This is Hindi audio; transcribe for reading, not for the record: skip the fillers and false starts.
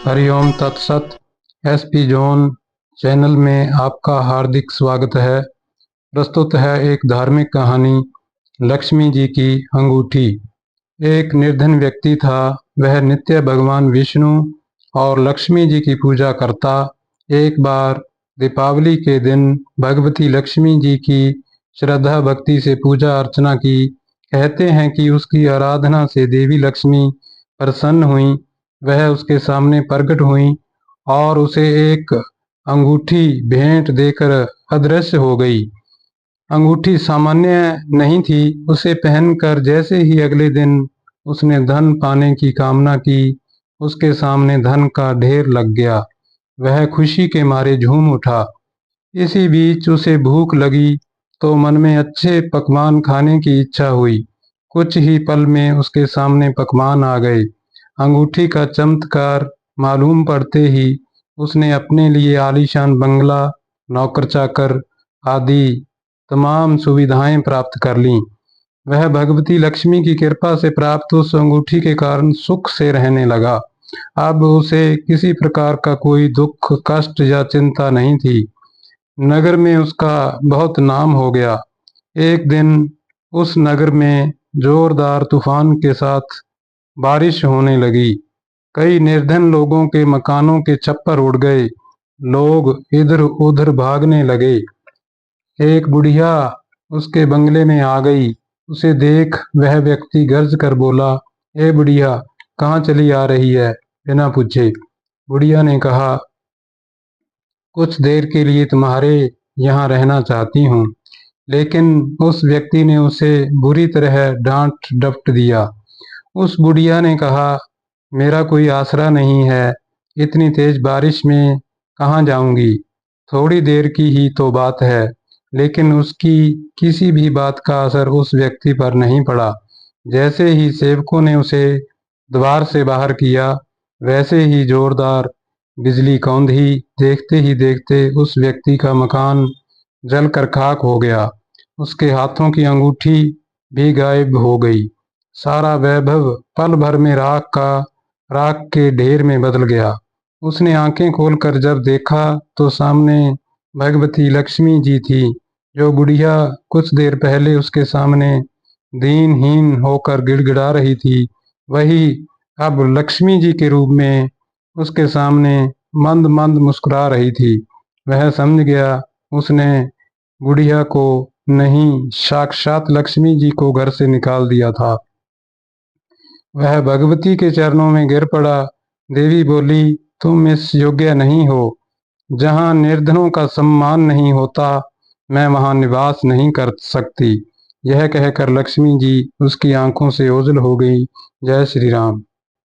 हरिओम तत्सत। एसपी जोन चैनल में आपका हार्दिक स्वागत है। प्रस्तुत है एक धार्मिक कहानी, लक्ष्मी जी की अंगूठी। एक निर्धन व्यक्ति था। वह नित्य भगवान विष्णु और लक्ष्मी जी की पूजा करता। एक बार दीपावली के दिन भगवती लक्ष्मी जी की श्रद्धा भक्ति से पूजा अर्चना की। कहते हैं कि उसकी आराधना से देवी लक्ष्मी प्रसन्न हुई। वह उसके सामने प्रकट हुई और उसे एक अंगूठी भेंट देकर अदृश्य हो गई। अंगूठी सामान्य नहीं थी। उसे पहनकर जैसे ही अगले दिन उसने धन पाने की कामना की, उसके सामने धन का ढेर लग गया। वह खुशी के मारे झूम उठा। इसी बीच उसे भूख लगी तो मन में अच्छे पकवान खाने की इच्छा हुई। कुछ ही पल में उसके सामने पकवान आ गए। अंगूठी का चमत्कार मालूम पड़ते ही उसने अपने लिए आलीशान बंगला, नौकर चाकर आदि तमाम सुविधाएं प्राप्त कर लीं। वह भगवती लक्ष्मी की कृपा से प्राप्त उस अंगूठी के कारण सुख से रहने लगा। अब उसे किसी प्रकार का कोई दुख, कष्ट या चिंता नहीं थी। नगर में उसका बहुत नाम हो गया। एक दिन उस नगर में जोरदार तूफान के साथ बारिश होने लगी। कई निर्धन लोगों के मकानों के छप्पर उड़ गए। लोग इधर उधर भागने लगे। एक बुढ़िया उसके बंगले में आ गई। उसे देख वह व्यक्ति गर्ज कर बोला, ए बुढ़िया, कहाँ चली आ रही है बिना पूछे। बुढ़िया ने कहा, कुछ देर के लिए तुम्हारे यहाँ रहना चाहती हूँ। लेकिन उस व्यक्ति ने उसे बुरी तरह डांट डपट दिया। उस बुढ़िया ने कहा, मेरा कोई आसरा नहीं है, इतनी तेज बारिश में कहाँ जाऊंगी। थोड़ी देर की ही तो बात है। लेकिन उसकी किसी भी बात का असर उस व्यक्ति पर नहीं पड़ा। जैसे ही सेवकों ने उसे द्वार से बाहर किया, वैसे ही जोरदार बिजली कौंधी। देखते ही देखते उस व्यक्ति का मकान जलकर खाक हो गया। उसके हाथों की अंगूठी भी गायब हो गई। सारा वैभव पल भर में राख के ढेर में बदल गया। उसने आंखें खोलकर जब देखा तो सामने भगवती लक्ष्मी जी थी। जो बुढ़िया कुछ देर पहले उसके सामने दीनहीन होकर गिड़गिड़ा रही थी, वही अब लक्ष्मी जी के रूप में उसके सामने मंद मंद मुस्कुरा रही थी। वह समझ गया उसने बुढ़िया को नहीं, साक्षात लक्ष्मी जी को घर से निकाल दिया था। वह भगवती के चरणों में गिर पड़ा। देवी बोली, तुम इस योग्य नहीं हो। जहाँ निर्धनों का सम्मान नहीं होता, मैं वहाँ निवास नहीं कर सकती। यह कहकर लक्ष्मी जी उसकी आंखों से ओझल हो गई। जय श्री राम।